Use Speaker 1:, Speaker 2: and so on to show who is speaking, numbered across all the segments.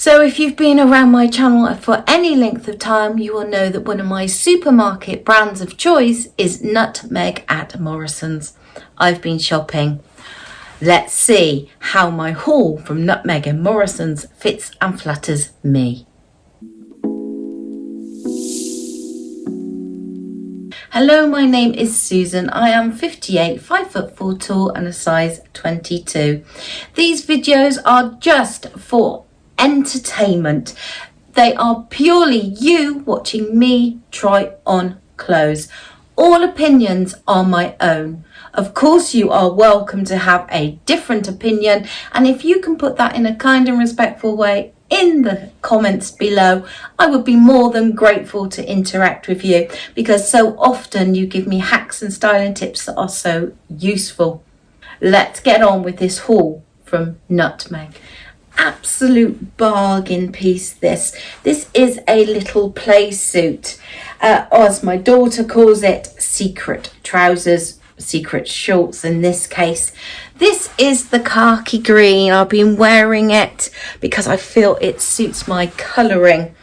Speaker 1: So if you've been around my channel for any length of time, you will know that one of my supermarket brands of choice is Nutmeg at Morrisons. I've been shopping. Let's see how my haul from Nutmeg and Morrisons fits and flatters me. Hello, my name is Susan. I am 58, 5'4" tall and a size 22. These videos are just for entertainment. They are purely you watching me try on clothes. All opinions are my own. Of course, you are welcome to have a different opinion, and if you can put that in a kind and respectful way in the comments below, I would be more than grateful to interact with you, because so often you give me hacks and styling tips that are so useful. Let's get on with this haul from Nutmeg. Absolute bargain piece this. This is a little play suit, as my daughter calls it, secret trousers, secret shorts in this case. This is the khaki green. I've been wearing it because I feel it suits my colouring.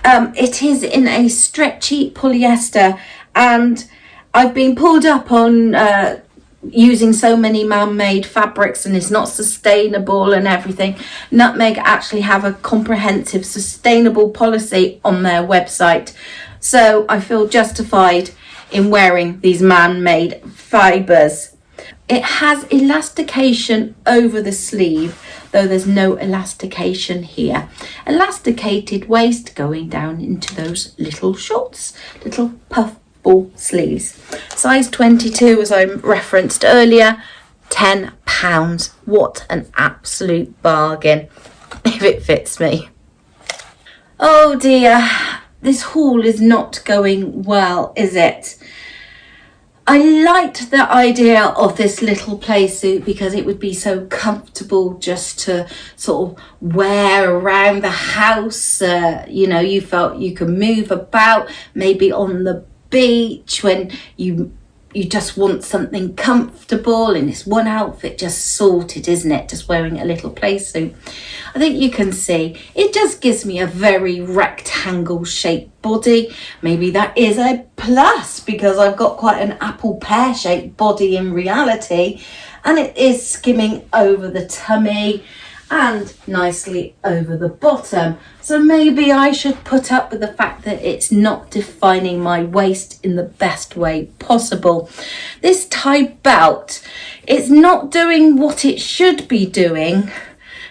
Speaker 1: It is in a stretchy polyester, and I've been pulled up on using so many man-made fabrics and it's not sustainable and everything. Nutmeg actually have a comprehensive sustainable policy on their website, so I feel justified in wearing these man-made fibres. It has elastication over the sleeve, though there's no elastication here. Elasticated waist going down into those little shorts, little puff ball sleeves. Size 22, as I referenced earlier, £10. What an absolute bargain if it fits me. Oh dear, this haul is not going well, is it? I liked the idea of this little play suit because it would be so comfortable just to sort of wear around the house. You know, you felt you could move about, maybe on the beach when you just want something comfortable, and it's one outfit just sorted, isn't it? Just wearing a little play suit. I think you can see it just gives me a very rectangle shaped body. Maybe that is a plus because I've got quite an apple pear shaped body in reality, and it is skimming over the tummy and nicely over the bottom. So maybe I should put up with the fact that it's not defining my waist in the best way possible. This tie belt, it's not doing what it should be doing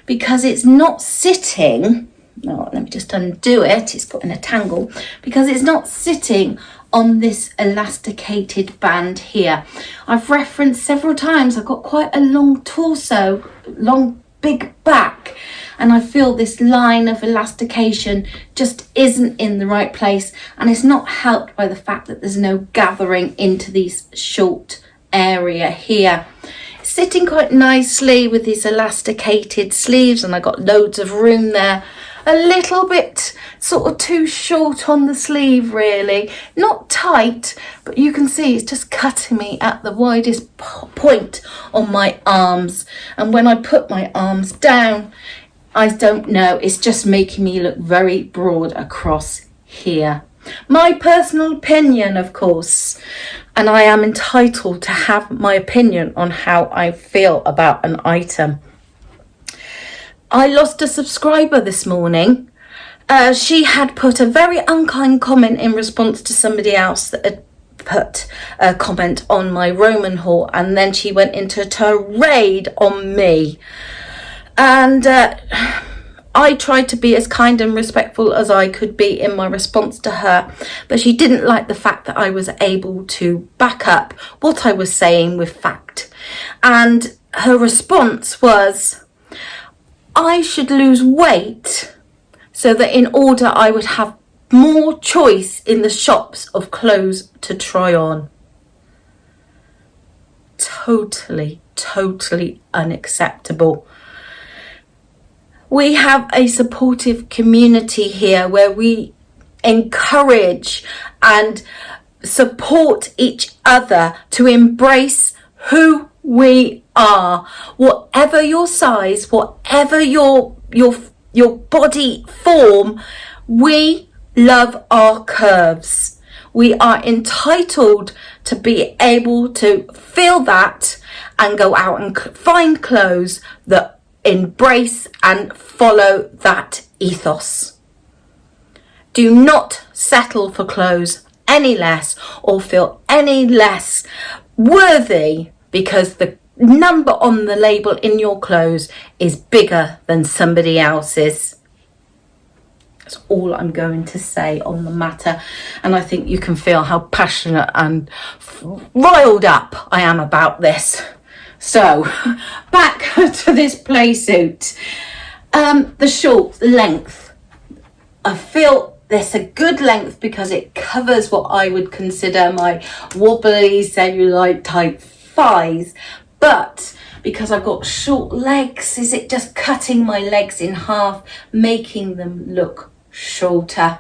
Speaker 1: because it's not sitting. Oh, let me just undo it. It's got in a tangle because it's not sitting on this elasticated band here. I've referenced several times I've got quite a long torso, big back, and I feel this line of elastication just isn't in the right place, and it's not helped by the fact that there's no gathering into these short area here. It's sitting quite nicely with these elasticated sleeves, and I got loads of room there. A little bit sort of too short on the sleeve, really. Not tight, but you can see it's just cutting me at the widest point on my arms. And when I put my arms down, I don't know, it's just making me look very broad across here. My personal opinion, of course, and I am entitled to have my opinion on how I feel about an item. I lost a subscriber this morning. She had put a very unkind comment in response to somebody else that had put a comment on my Roman haul, and then she went into a tirade on me. And I tried to be as kind and respectful as I could be in my response to her, but she didn't like the fact that I was able to back up what I was saying with fact. And her response was, I should lose weight so that in order I would have more choice in the shops of clothes to try on. Totally unacceptable. We have a supportive community here where we encourage and support each other to embrace who we are, whatever your size, whatever your your body form, we love our curves. We are entitled to be able to feel that and go out and find clothes that embrace and follow that ethos. Do not settle for clothes any less or feel any less worthy because the number on the label in your clothes is bigger than somebody else's. That's all I'm going to say on the matter, and I think you can feel how passionate and riled up I am about this. So back to this playsuit. The short length, I feel this a good length because it covers what I would consider my wobbly cellulite type thighs, but because I've got short legs, is it just cutting my legs in half, making them look shorter?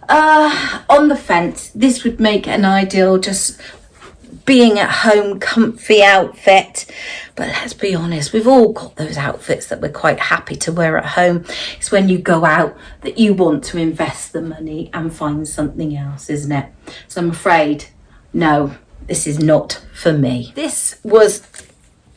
Speaker 1: On the fence, this would make an ideal just being at home comfy outfit, but let's be honest, we've all got those outfits that we're quite happy to wear at home. It's when you go out that you want to invest the money and find something else, isn't it? So I'm afraid, no, this is not for me. This was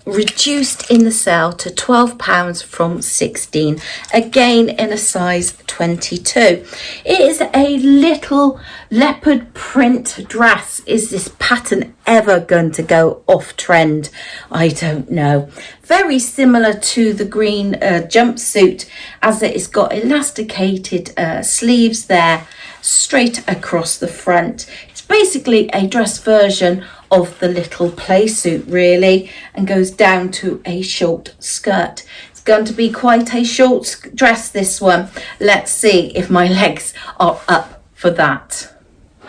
Speaker 1: reduced in the sale to £12 from 16, again in a size 22. It is a little leopard print dress. Is this pattern ever going to go off trend? I don't know. Very similar to the green jumpsuit, as it has got elasticated sleeves there straight across the front. It's basically a dress version of the little playsuit really, and goes down to a short skirt. It's going to be quite a short dress, this one. Let's see if my legs are up for that.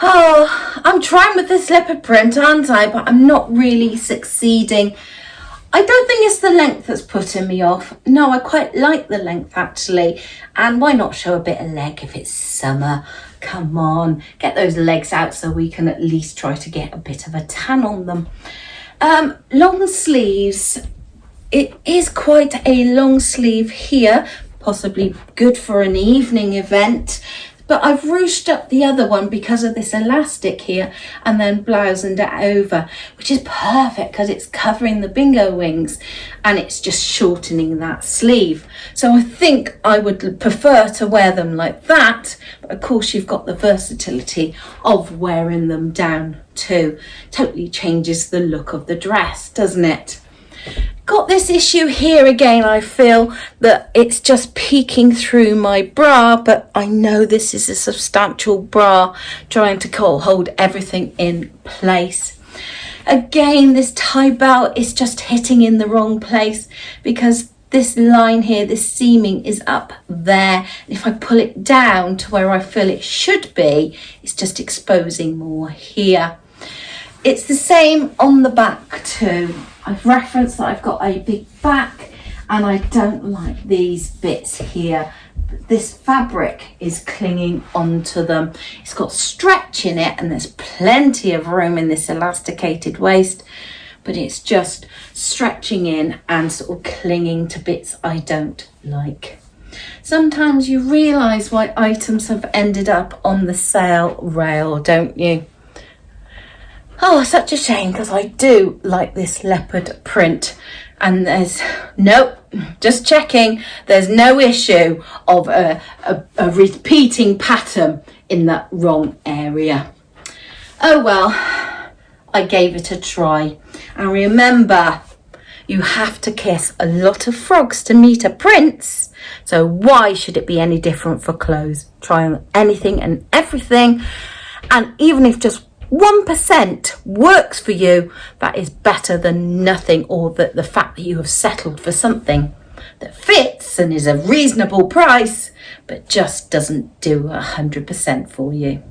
Speaker 1: Oh, I'm trying with this leopard print, aren't I? But I'm not really succeeding. I don't think it's the length that's putting me off. No, I quite like the length actually. And why not show a bit of leg if it's summer? Come on, get those legs out so we can at least try to get a bit of a tan on them. Long sleeves. It is quite a long sleeve here, possibly good for an evening event. But I've ruched up the other one because of this elastic here and then bloused it over, which is perfect because it's covering the bingo wings and it's just shortening that sleeve. So I think I would prefer to wear them like that. But of course you've got the versatility of wearing them down too. Totally changes the look of the dress, doesn't it? Got this issue here again. I feel that it's just peeking through my bra, but I know this is a substantial bra trying to hold everything in place. Again, this tie belt is just hitting in the wrong place because this line here, this seaming is up there. If I pull it down to where I feel it should be, it's just exposing more here. It's the same on the back too. I've referenced that I've got a big back and I don't like these bits here. This fabric is clinging onto them. It's got stretch in it and there's plenty of room in this elasticated waist, but it's just stretching in and sort of clinging to bits I don't like. Sometimes you realise why items have ended up on the sale rail, don't you? Oh, such a shame because I do like this leopard print, and there's just checking, there's no issue of a repeating pattern in that wrong area. Oh well, I gave it a try. And remember, you have to kiss a lot of frogs to meet a prince. So why should it be any different for clothes? Try on anything and everything, and even if just 1% works for you, that is better than nothing, or the fact that you have settled for something that fits and is a reasonable price but just doesn't do 100% for you.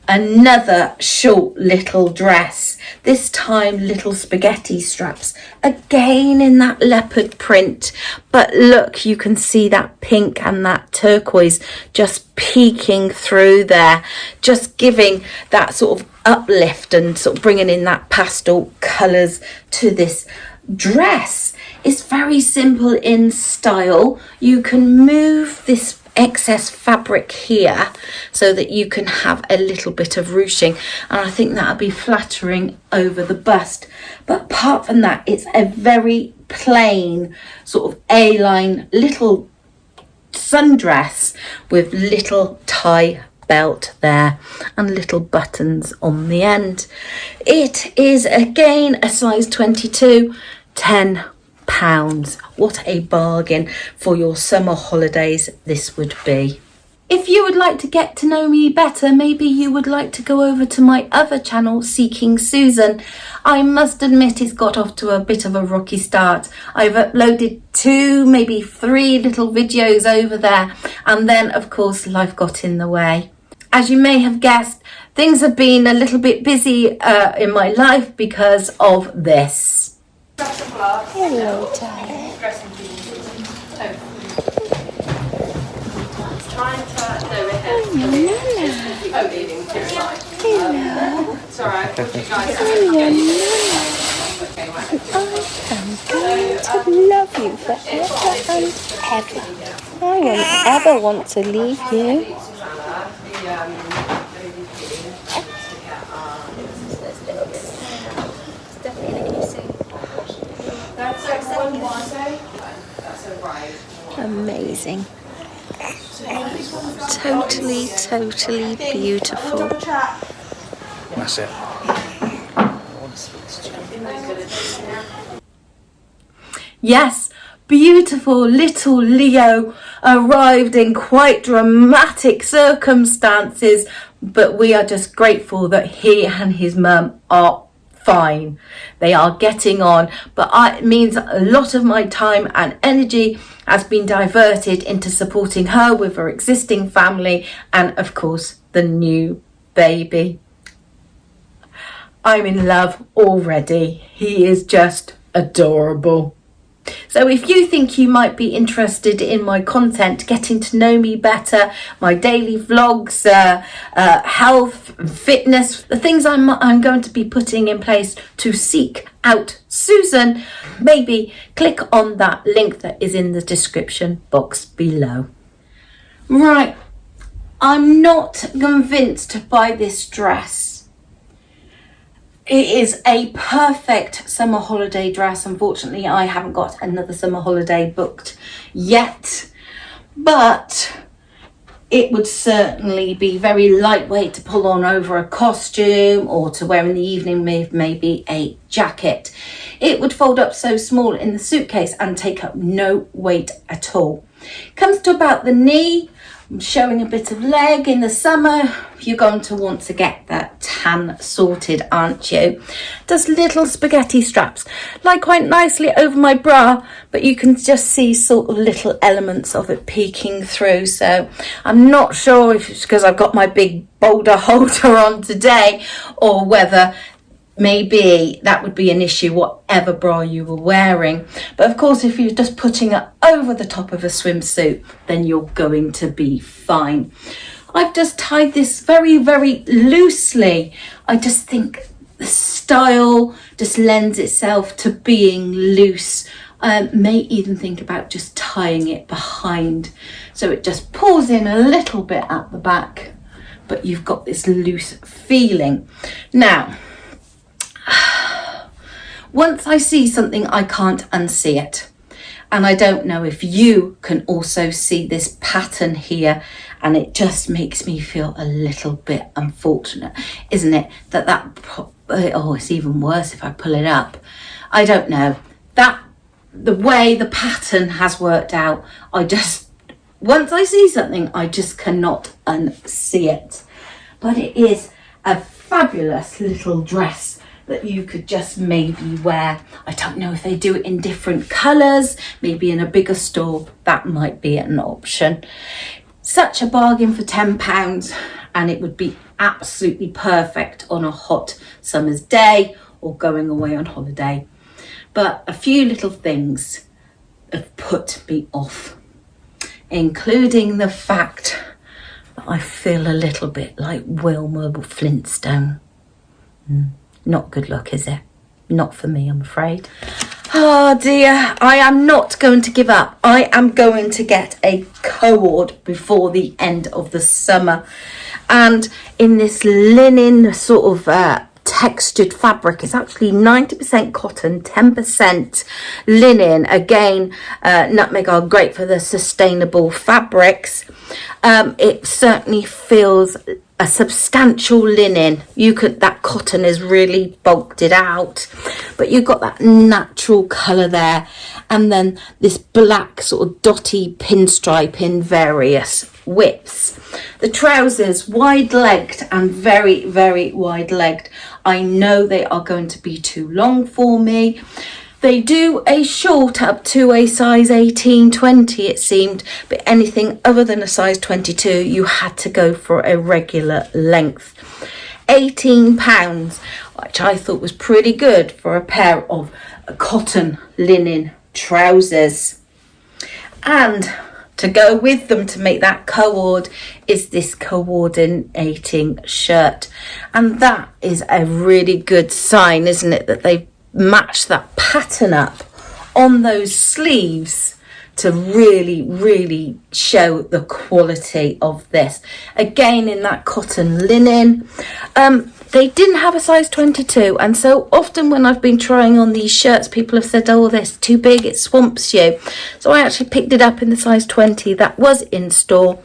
Speaker 1: Another short little dress, this time little spaghetti straps, again in that leopard print, but look, you can see that pink and that turquoise just peeking through there, just giving that sort of uplift and sort of bringing in that pastel colours to this dress. It's very simple in style. You can move this excess fabric here so that you can have a little bit of ruching, and I think that'll be flattering over the bust. But apart from that, it's a very plain sort of A-line little sundress with little tie belt there and little buttons on the end. It is again a size 22, £10. What a bargain for your summer holidays this would be. If you would like to get to know me better, maybe you would like to go over to my other channel, Seeking Susan. I must admit it's got off to a bit of a rocky start. I've uploaded 2, maybe 3 little videos over there, and then of course life got in the way. As you may have guessed, things have been a little bit busy in my life because of this.
Speaker 2: Hello, darling. Hello.
Speaker 3: Sorry, I thought you guys
Speaker 2: I am going to love you forever and ever. I won't ever want to leave you. Amazing. Totally, totally beautiful.
Speaker 4: That's it.
Speaker 1: Yes, beautiful little Leo arrived in quite dramatic circumstances, but we are just grateful that he and his mum are fine. They are getting on, but it means a lot of my time and energy has been diverted into supporting her with her existing family and of course the new baby. I'm in love already. He is just adorable. So if you think you might be interested in my content, getting to know me better, my daily vlogs, health, fitness, the things I'm going to be putting in place to seek out Susan, maybe click on that link that is in the description box below. Right, I'm not convinced by this dress. It is a perfect summer holiday dress. Unfortunately, I haven't got another summer holiday booked yet, but it would certainly be very lightweight to pull on over a costume or to wear in the evening with maybe a jacket. It would fold up so small in the suitcase and take up no weight at all. Comes to about the knee. I'm showing a bit of leg in the summer. You're going to want to get that tan sorted, aren't you? Does little spaghetti straps lie quite nicely over my bra, but you can just see sort of little elements of it peeking through. So I'm not sure if it's because I've got my big boulder holder on today or whether maybe that would be an issue whatever bra you were wearing. But of course, if you're just putting it over the top of a swimsuit, then you're going to be fine. I've just tied this very, very loosely. I just think the style just lends itself to being loose. May even think about just tying it behind so it just pulls in a little bit at the back, but you've got this loose feeling. Now, once I see something, I can't unsee it. And I don't know if you can also see this pattern here, and it just makes me feel a little bit unfortunate, isn't it? Oh, it's even worse if I pull it up. I don't know. The way the pattern has worked out, once I see something, I just cannot unsee it. But it is a fabulous little dress that you could just maybe wear. I don't know if they do it in different colours, maybe in a bigger store, that might be an option. Such a bargain for £10, and it would be absolutely perfect on a hot summer's day or going away on holiday. But a few little things have put me off, including the fact that I feel a little bit like Wilma Flintstone. Not good luck, is it? Not for me, I'm afraid. Oh dear, I am not going to give up. I am going to get a Coord before the end of the summer. And in this linen sort of textured fabric, it's actually 90% cotton, 10% linen. Again, Nutmeg are great for the sustainable fabrics. It certainly feels a substantial linen. That cotton is really bulked it out, but you've got that natural colour there, and then this black sort of dotty pinstripe in various widths. The trousers, wide-legged and very, very wide-legged. I know they are going to be too long for me. They do a short up to a size 18, 20 it seemed, but anything other than a size 22 you had to go for a regular length. £18, which I thought was pretty good for a pair of cotton linen trousers. And to go with them to make that Coord is this coordinating shirt, and that is a really good sign, isn't it, that they've match that pattern up on those sleeves to really show the quality of this. Again, in that cotton linen. They didn't have a size 22, and so often when I've been trying on these shirts, people have said, oh, this is too big, it swamps you. So I actually picked it up in the size 20 that was in store,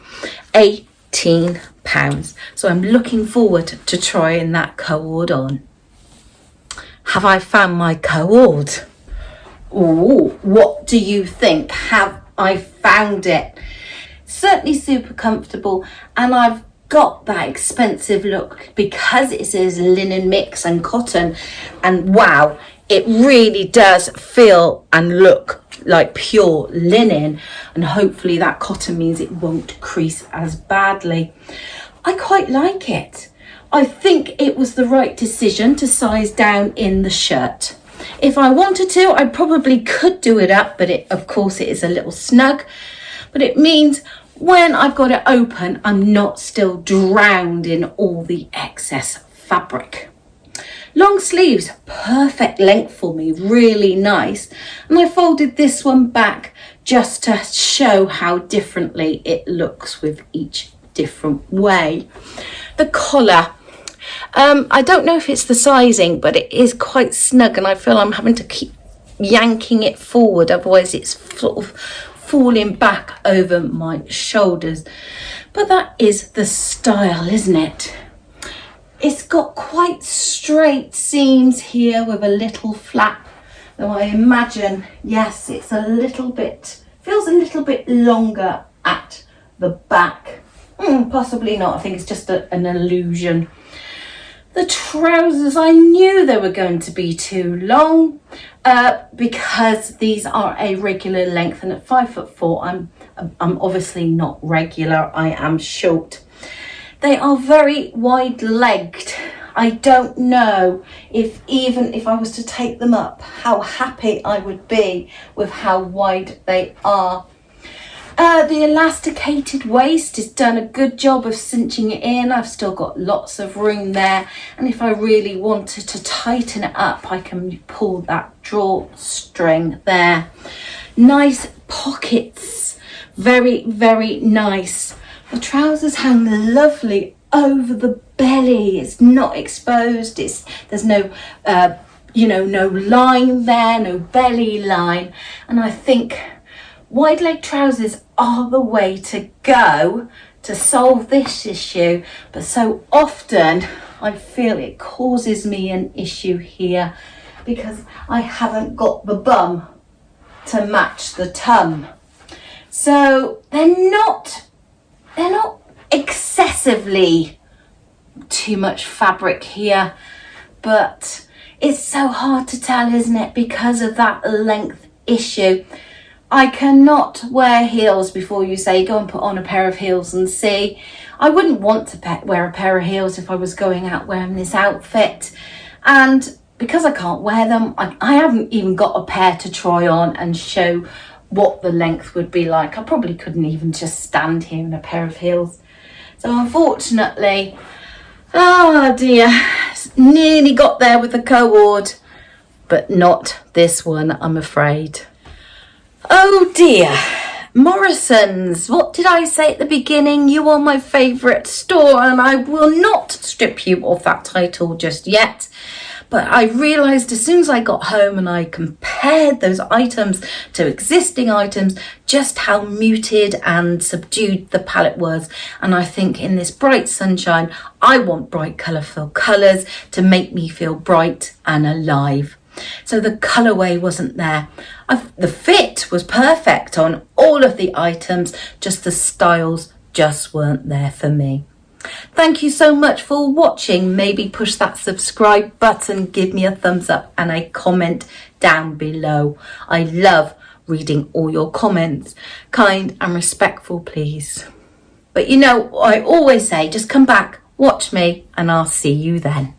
Speaker 1: £18. So I'm looking forward to trying that Coord on. Have I found my Coord? Ooh, what do you think? Have I found it? Certainly super comfortable, and I've got that expensive look because it is linen mix and cotton, and wow, it really does feel and look like pure linen, and hopefully that cotton means it won't crease as badly. I quite like it. I think it was the right decision to size down in the shirt. If I wanted to, I probably could do it up, but of course it is a little snug. But it means when I've got it open, I'm not still drowned in all the excess fabric. Long sleeves, perfect length for me, really nice. And I folded this one back just to show how differently it looks with each different way. The collar, I don't know if it's the sizing, but it is quite snug, and I feel I'm having to keep yanking it forward, otherwise it's sort of falling back over my shoulders. But that is the style, isn't it? It's got quite straight seams here with a little flap, though I imagine, yes, it's a little bit, feels a little bit longer at the back. Possibly not, I think it's just an illusion. The trousers, I knew they were going to be too long because these are a regular length, and at 5'4", I'm obviously not regular, I am short. They are very wide-legged. I don't know if even if I was to take them up, how happy I would be with how wide they are. The elasticated waist has done a good job of cinching it in. I've still got lots of room there, and if I really wanted to tighten it up, I can pull that drawstring there. Nice pockets, very, very nice. The trousers hang lovely over the belly. It's not exposed. There's no no line there, no belly line, and I think wide leg trousers are the way to go to solve this issue, but so often I feel it causes me an issue here because I haven't got the bum to match the tum. So they're not excessively too much fabric here, but it's so hard to tell, isn't it, because of that length issue. I cannot wear heels before you say go and put on a pair of heels and see. I wouldn't want to wear a pair of heels if I was going out wearing this outfit, and because I can't wear them, I haven't even got a pair to try on and show what the length would be like. I probably couldn't even just stand here in a pair of heels. So unfortunately, oh dear, nearly got there with the Coord, but not this one, I'm afraid. Oh dear. Morrisons, what did I say at the beginning? You are my favourite store, and I will not strip you of that title just yet. But I realised as soon as I got home and I compared those items to existing items, just how muted and subdued the palette was. And I think in this bright sunshine, I want bright colourful colours to make me feel bright and alive. So the colourway wasn't there. The fit was perfect on all of the items, just the styles just weren't there for me. Thank you so much for watching. Maybe push that subscribe button, give me a thumbs up and a comment down below. I love reading all your comments. Kind and respectful, please. But you know, I always say, just come back, watch me, and I'll see you then.